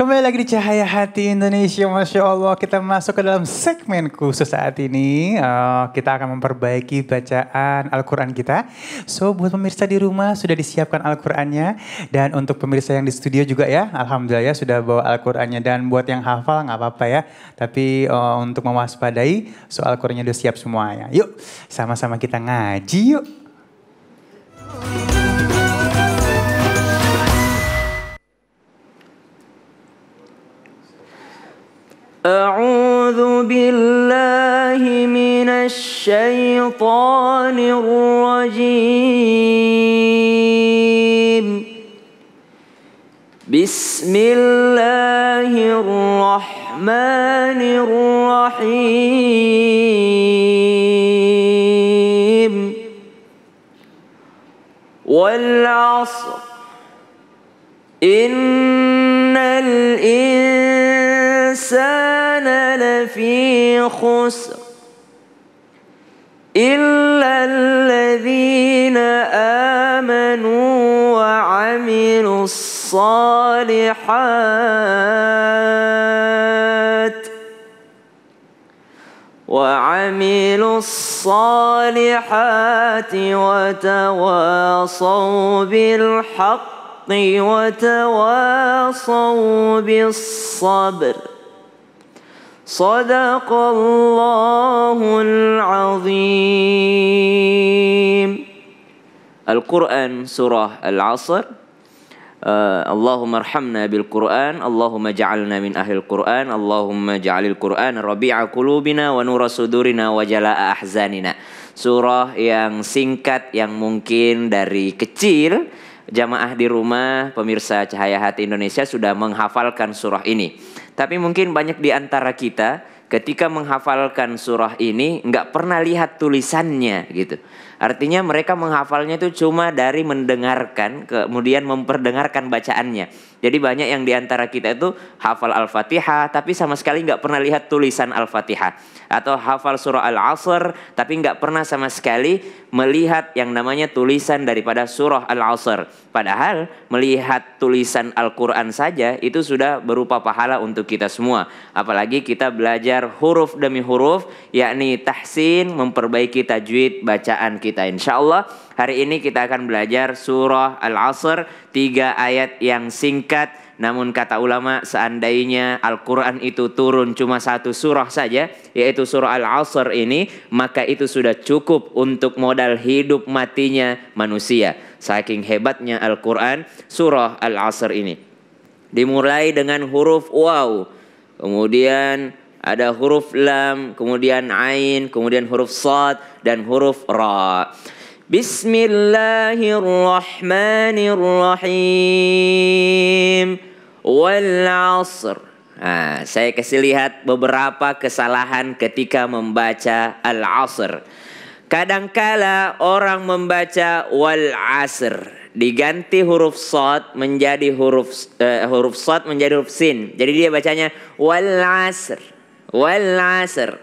Kembali lagi di Cahaya Hati Indonesia. Masya Allah, kita masuk ke dalam segmen khusus saat ini. Kita akan memperbaiki bacaan Al-Quran kita. So, buat pemirsa di rumah sudah disiapkan Al-Qurannya. Dan untuk pemirsa yang di studio juga ya, alhamdulillah ya sudah bawa Al-Qurannya. Dan buat yang hafal nggak apa-apa ya. Tapi untuk mewaspadai, so Al-Qurannya udah siap semuanya. Yuk, sama-sama kita ngaji yuk. أعوذ بالله من الشيطان الرجيم بسم الله الرحمن الرحيم والعصر إن الإنسان لفي خسر إلا الذين آمنوا وعملوا الصالحات وتواصوا بالحق وتواصوا بالصبر صدق الله العظيم. Al-Quran surah Al-Asr. Allahumma arhamna bil Quran, Allahumma ja'alna min ahlil Quran, Allahumma ja'alil Quran rabi'a qulubina wa nura sudurina wa jala'a ahzanina. Surah yang singkat yang mungkin dari kecil jamaah di rumah pemirsa Cahaya Hati Indonesia sudah menghafalkan surah ini. Tapi mungkin banyak di antara kita ketika menghafalkan surah ini nggak pernah lihat tulisannya gitu. Artinya mereka menghafalnya itu cuma dari mendengarkan, kemudian memperdengarkan bacaannya. Jadi banyak yang diantara kita itu hafal Al-Fatihah, tapi sama sekali nggak pernah lihat tulisan Al-Fatihah. Atau hafal surah Al-Asr, tapi nggak pernah sama sekali melihat yang namanya tulisan daripada surah Al-Asr. Padahal melihat tulisan Al-Quran saja itu sudah berupa pahala untuk kita semua. Apalagi kita belajar huruf demi huruf, yakni tahsin, memperbaiki tajwid bacaan kita. Insya Allah hari ini kita akan belajar surah Al-Asr, 3 ayat yang singkat. Namun kata ulama, seandainya Al-Quran itu turun cuma 1 surah saja, yaitu surah Al-Asr ini, maka itu sudah cukup untuk modal hidup matinya manusia. Saking hebatnya Al-Quran, surah Al-Asr ini. Dimulai dengan huruf waw, kemudian ada huruf lam, kemudian ain, kemudian huruf sad, dan huruf ra. Bismillahirrahmanirrahim. Wal 'asr. Nah, saya kasih lihat beberapa kesalahan ketika membaca Al-Asr. Kadangkala orang membaca wal 'asr diganti huruf sad menjadi huruf sad menjadi huruf sin. Jadi dia bacanya wal 'asr. Wal 'asr.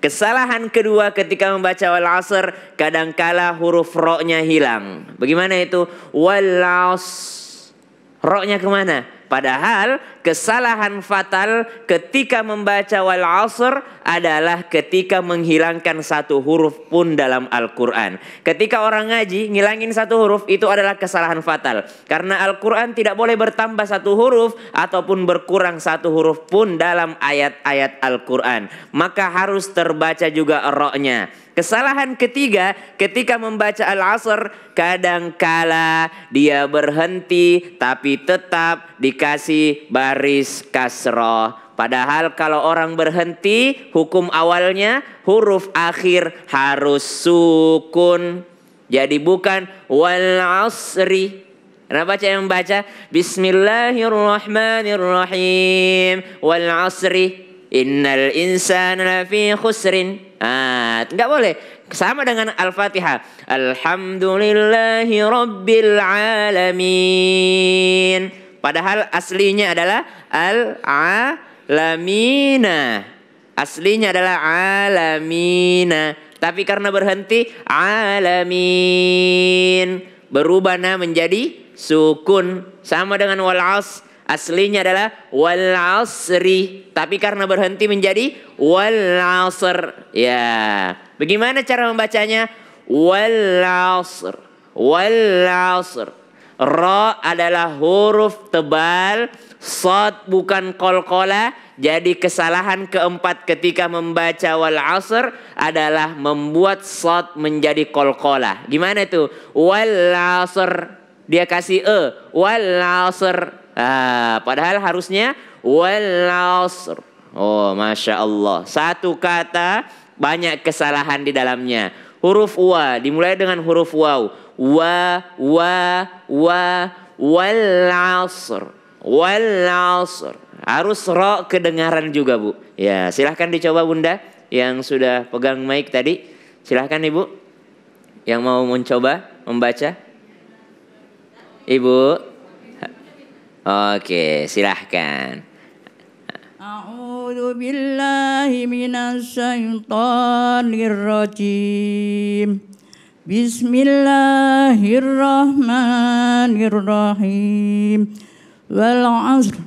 Kesalahan kedua ketika membaca wal 'asr, kadangkala huruf ro-nya hilang. Bagaimana itu? Wal 'asr. Ro-nya kemana? Padahal kesalahan fatal ketika membaca wal 'asr adalah ketika menghilangkan 1 huruf pun dalam Al-Quran. Ketika orang ngaji ngilangin 1 huruf, itu adalah kesalahan fatal. Karena Al-Quran tidak boleh bertambah 1 huruf ataupun berkurang 1 huruf pun dalam ayat-ayat Al-Quran. Maka harus terbaca juga ro-nya. Kesalahan ketiga ketika membaca Al-Asr, kadangkala dia berhenti tapi tetap dikasih baris kasroh. Padahal kalau orang berhenti, hukum awalnya huruf akhir harus sukun. Jadi bukan wal asri. Nah, baca yang baca Bismillahirrahmanirrahim wal asri innal insana lafi khusrin. Enggak boleh. Sama dengan Al-Fatihah. Alhamdulillahi rabbil alamin. Padahal aslinya adalah al-alamina. Aslinya adalah alamina. Tapi karena berhenti alamin, berubah menjadi sukun. Sama dengan wal 'asr. Aslinya adalah wal asri, tapi karena berhenti menjadi wal asr. Ya, bagaimana cara membacanya? Wal asr, wal asr. Ra adalah huruf tebal, shad bukan qalqalah. Jadi kesalahan keempat ketika membaca wal asr adalah membuat shad menjadi qalqalah. Gimana itu? Wal asr, dia kasih wal asr. Padahal harusnya wal asr. Oh, masya Allah. Satu kata banyak kesalahan di dalamnya. Huruf wa dimulai dengan huruf waw. Wal asr. Wal asr. Harus ro kedengaran juga, Bu. Ya, silahkan dicoba Bunda yang sudah pegang mic tadi. Silahkan Ibu yang mau mencoba membaca. Ibu. Oke, silahkan. A'udzu billahi minasyaitonir rajim. Bismillahirrahmanirrahim. Wal 'asr.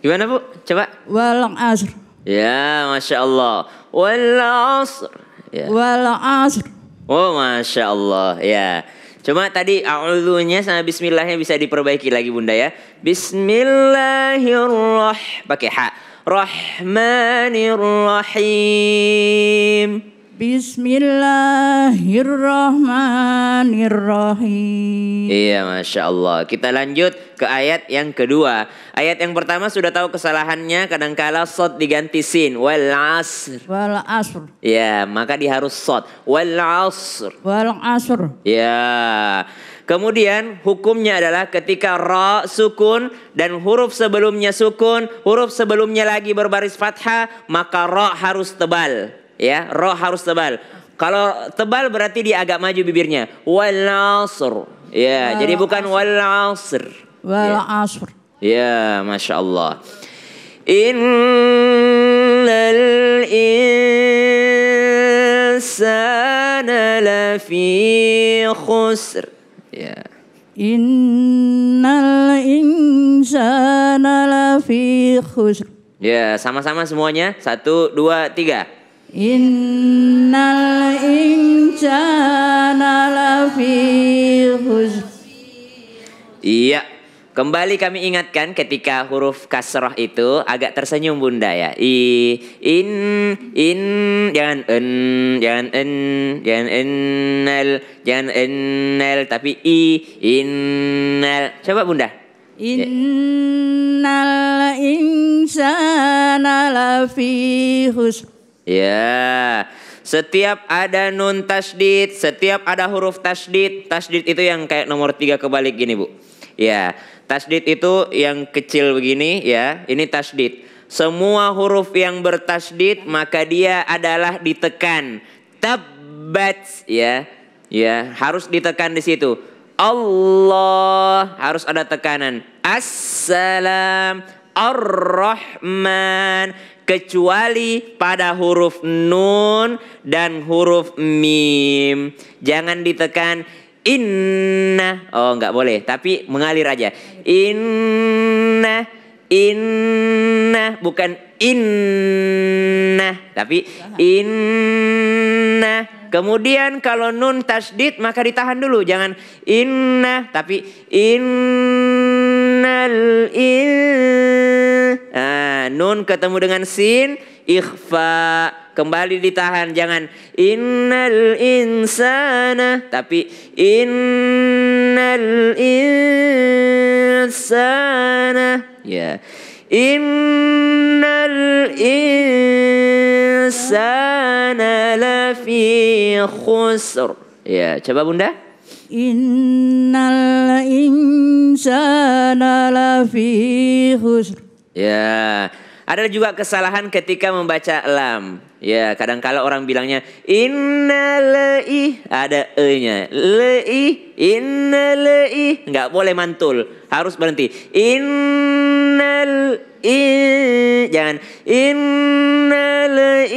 Gimana Bu? Coba. Wal 'asr. Ya, masya Allah. Wal 'asr. Ya. Wal 'asr. Oh, masya Allah. Ya. Cuma tadi a'udzunya sama bismillahnya bisa diperbaiki lagi Bunda ya. Bismillahirrahmanirrahim. Pakai ha. Rahmanirrahim. Bismillahirrahmanirrahim. Iya, masya Allah. Kita lanjut ke ayat yang kedua. Ayat yang pertama sudah tahu kesalahannya. Kadangkala shad diganti sin. Wal asr. Wal 'asr. Ya, maka dia harus shad. Wal asr. Wal 'asr. Ya. Kemudian hukumnya adalah ketika ra sukun dan huruf sebelumnya sukun, huruf sebelumnya lagi berbaris fathah, maka ra harus tebal. Ya, ra harus tebal. Kalau tebal berarti dia agak maju bibirnya. Wal asr. Ya, jadi bukan wal asr. Wal 'asr. Ya, masya Allah. Innal insana lafi khusr. Ya. Innal insana lafi khusr. Ya, sama-sama semuanya. 1, 2, 3. Innal insana lafi khusr. Iya. Kembali kami ingatkan ketika huruf kasrah itu agak tersenyum Bunda ya. In, jangan jangan jangan jangan tapi innal. Coba Bunda. Innal insana lafi khusr. Ya. Setiap ada nun tasdid, setiap ada huruf tasdid, tasdid itu yang kayak nomor 3 kebalik gini Bu. Ya, tasdid itu yang kecil begini ya, ini tasdid. Semua huruf yang bertasdid maka dia adalah ditekan. Tabbat ya. Ya, harus ditekan di situ. Allah harus ada tekanan. Assalam, Ar-Rahman, kecuali pada huruf nun dan huruf mim. Jangan ditekan inna. Oh, enggak boleh, tapi mengalir aja. Inna, bukan inna, tapi inna. Kemudian kalau nun tasdid maka ditahan dulu, jangan inna, tapi innal nun ketemu dengan sin, ikhfa, kembali ditahan, jangan innal insana, tapi innal insana. Ya. Innal insana lafi khusr. Ya, coba Bunda. Innal insana lafi khusr. Ya, ada juga kesalahan ketika membaca lam. Ya, kadang-kala orang bilangnya innalai, ada e-nya. Lai, innalai, enggak boleh mantul, harus berhenti. Jangan innalai.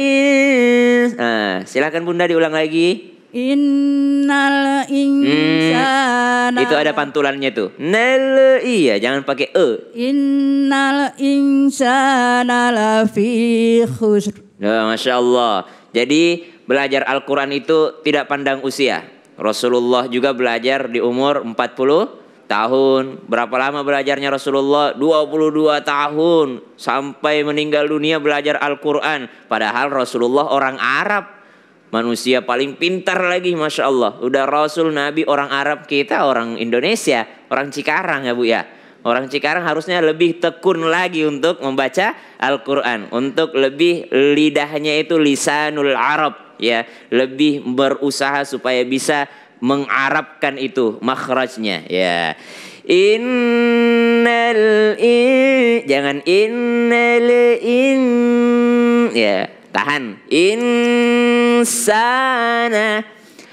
Silakan Bunda diulang lagi. Innal insana. Itu ada pantulannya tuh. Nal, iya, jangan pakai e. Innal insana lafi khusr. Ya, Masya Allah. Jadi belajar Al-Quran itu tidak pandang usia. Rasulullah juga belajar di umur 40 tahun. Berapa lama belajarnya Rasulullah? 22 tahun. Sampai meninggal dunia belajar Al-Quran. Padahal Rasulullah orang Arab. Manusia paling pintar lagi, Masya Allah. Udah Rasul, Nabi, orang Arab, kita orang Indonesia, orang Cikarang ya Bu ya. Orang Cikarang harusnya lebih tekun lagi untuk membaca Al-Quran. Untuk lebih lidahnya itu lisanul Arab ya. Lebih berusaha supaya bisa mengarabkan itu makhrajnya ya. Jangan ya. Tahan. Insana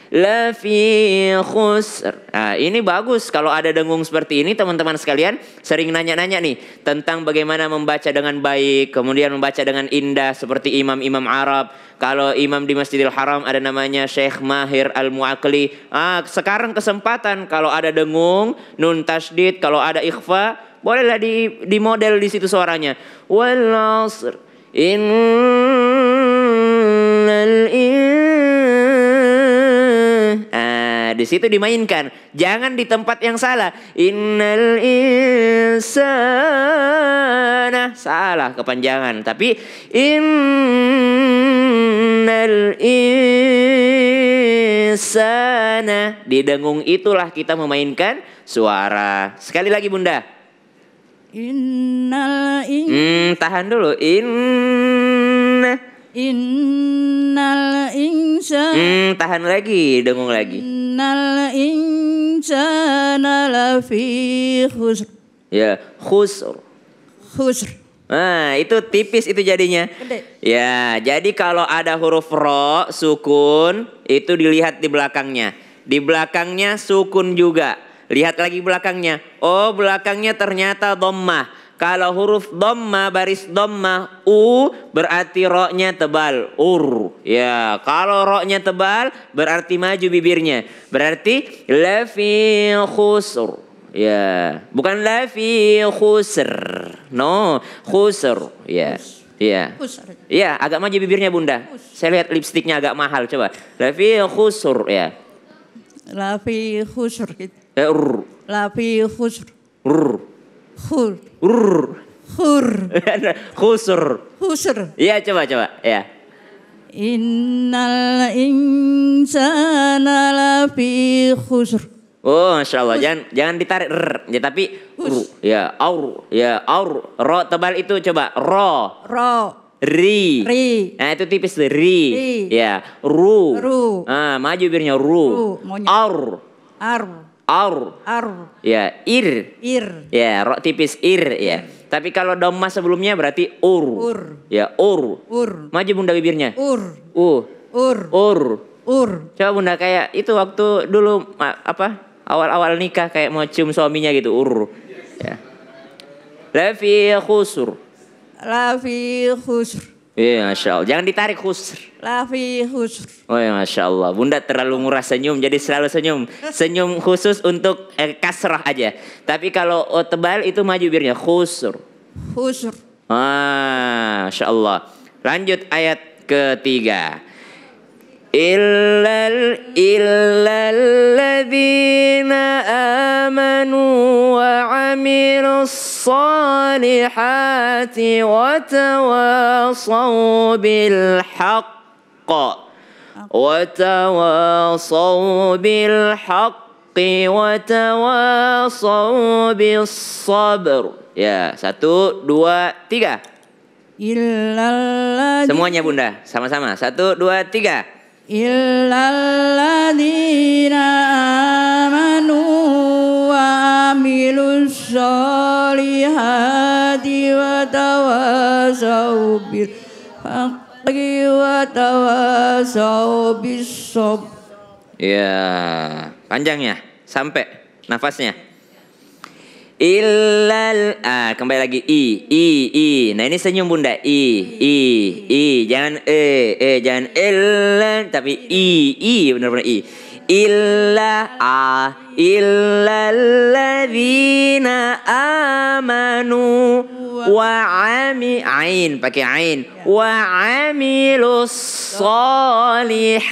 lafi khusr. Nah, ini bagus kalau ada dengung seperti ini, teman-teman sekalian sering nanya-nanya nih tentang bagaimana membaca dengan baik, kemudian membaca dengan indah seperti imam-imam Arab. Kalau imam di Masjidil Haram ada namanya Syekh Mahir Al-Mu'aqli. Sekarang kesempatan kalau ada dengung, nun tasydid, kalau ada ikhfa, bolehlah di model di situ suaranya. Wal 'asr di situ dimainkan, jangan di tempat yang salah. Innal insana, salah kepanjangan. Tapi innal insana, di dengung itulah kita memainkan suara. Sekali lagi Bunda. Tahan dulu. Innal insana. Tahan lagi, dengung lagi. Innal insana lafi khusr. Ya, khusr. Khusr. Nah, itu tipis itu jadinya. Gede. Ya, jadi kalau ada huruf ro, sukun, itu dilihat di belakangnya. Di belakangnya sukun juga. Lihat lagi belakangnya. Oh, belakangnya ternyata dhammah. Kalau huruf dhamma, baris dhamma, u, berarti ro-nya tebal, ur. Ya, kalau ro-nya tebal berarti maju bibirnya. Berarti lafi khusr. Ya, bukan lafi khusr. No, khusr. Ya. Iya. Iya, agak maju bibirnya Bunda. Saya lihat lipstiknya agak mahal, coba. Lafi khusr ya. Lafi khusr. Lafi khusr. Khur. Khur. Khusr. Khusr. Iya, coba ya. Innal insana lafi khusr. Oh, Masya Allah. Jangan ditarik ya, tapi ya, ro tebal itu coba ro. Ri. Nah, itu tipis tuh ri. Ya, ru. Maju bibirnya ru. Ar. Ya, ir. Ya, ro tipis ir ya. Tapi kalau dhamma sebelumnya berarti ur. Ya, ur. Maju Bunda bibirnya. Ur. Coba Bunda kayak itu waktu dulu awal-awal nikah kayak mau cium suaminya gitu, ur. Ya. Lafi khusr. Iya, Masya Allah. Jangan ditarik khusr. Lafi khusr. Oh ya, Masya Allah. Bunda terlalu murah senyum, jadi selalu senyum. Senyum khusus untuk kasrah aja. Tapi kalau tebal itu maju bibirnya. Khusr. Masya Allah. Lanjut ayat ketiga. Illalladzina amanu wa amilus salihati wa tawasaw bil haqq wa tawasaw bil haqqi wa tawasaw bis sabr. Ya, 1, 2, 3. Semuanya Bunda, sama-sama. 1, 2, 3. Illalladzina amanu wa amilus solihati wa tawasaw bil haqqi wa tawasaw bis sabr. Ya, panjang ya, sampai nafasnya. Kembali lagi i. Nah ini senyum bunda i. Jangan jangan tapi benar-benar i. Illalladzina amanu pakai ain wa amilus solihati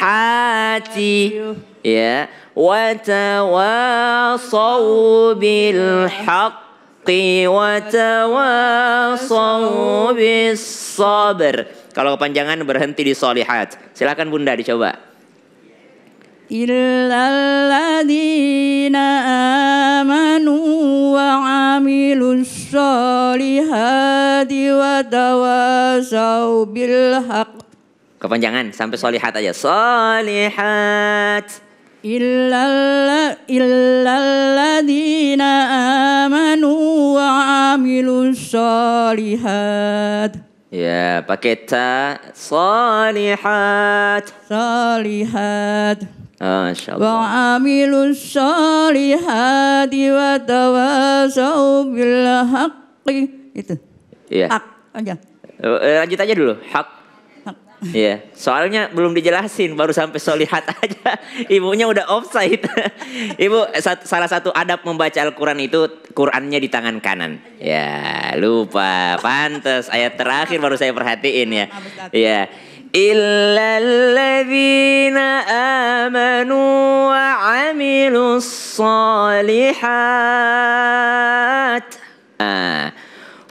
ya wa tawasau bil haqqi wa tawasau bis sabr. Kalau kepanjangan berhenti di solihat. Silakan bunda dicoba. Illalladzina amanu wa amilus solihati wa tawasau bil haqq. Kepanjangan sampai solihat aja. Solihat. Illalladzina amanu wa amilus solihat. Ya, pakai ta. Solihat. Masya Allah. Wa amilus solihati wa tawasau bil haqqi. Itu. Iya. Hak aja. Lanjut aja dulu. Hak. Iya. Soalnya belum dijelasin, baru sampai solihat aja. Ibunya udah offside. Ibu, salah satu adab membaca Al-Quran itu Qurannya di tangan kanan. Ya, lupa. Pantes ayat terakhir baru saya perhatiin ya. Iya. Illalladzina amanu wa amilus solihat.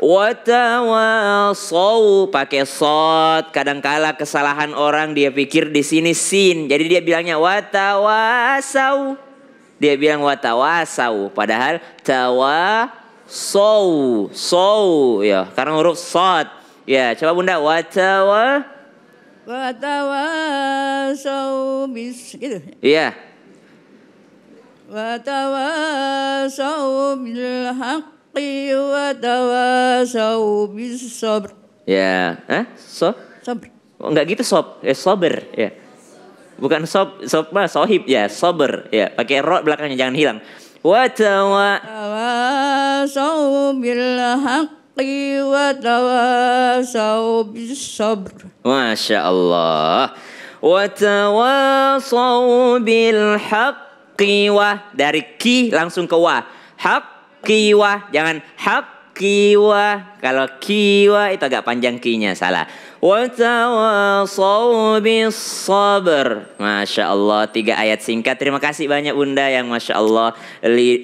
Watawasau pakai sod. Kadangkala kesalahan orang dia pikir di sini sin. Jadi dia bilangnya watawasau. Dia bilang watawasau. Padahal tawasau. Ya, karena huruf sod. Ya, coba bunda Watawasau bis gitu. Iya. Watawasau bil haqqi watawasau bis sabr. Ya, Sabr. Oh, enggak gitu sober ya. Bukan sohib ya, sober ya. Pakai ro belakangnya jangan hilang. Watawasau bil haqqi watawasau bis sabr. Masya Allah. Watawasau bil haqqi wa. Dari ki langsung ke wa. Haqqi wa. Jangan haqqi wa. Kalau ki wa itu agak panjang kinya, salah. Watawasau bis sabr. Masya Allah, 3 ayat singkat. Terima kasih banyak bunda yang Masya Allah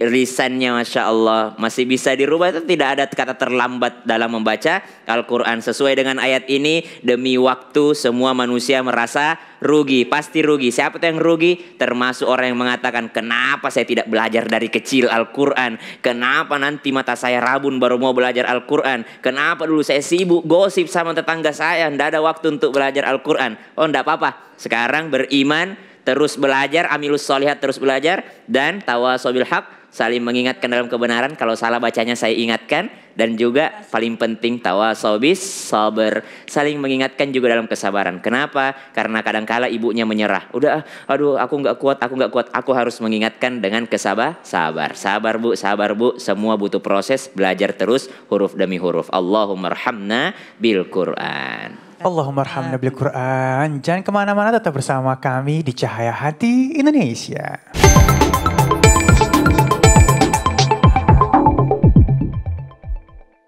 lisannya Masya Allah masih bisa dirubah. Itu tidak ada kata terlambat dalam membaca Al-Quran. Sesuai dengan ayat ini, demi waktu semua manusia merasa rugi. Pasti rugi. Siapa yang rugi? Termasuk orang yang mengatakan, kenapa saya tidak belajar dari kecil Al-Quran? Kenapa nanti mata saya rabun baru mau belajar Al-Quran? Kenapa dulu saya sibuk gosip sama tetangga saya, tidak ada waktu untuk belajar Al-Quran? Oh, tidak apa-apa. Sekarang beriman, terus belajar, amilus solihat terus belajar, dan tawasau bil haq, saling mengingatkan dalam kebenaran. Kalau salah bacanya saya ingatkan. Dan juga paling penting tawasau bis sabar, saling mengingatkan juga dalam kesabaran. Kenapa? Karena kadangkala ibunya menyerah. Udah, aduh aku nggak kuat. Aku harus mengingatkan dengan sabar bu. Semua butuh proses, belajar terus huruf demi huruf. Allahumma arhamna bil Quran. Allahumma arhamna bil Quran. Jangan kemana-mana, tetap bersama kami di Cahaya Hati Indonesia.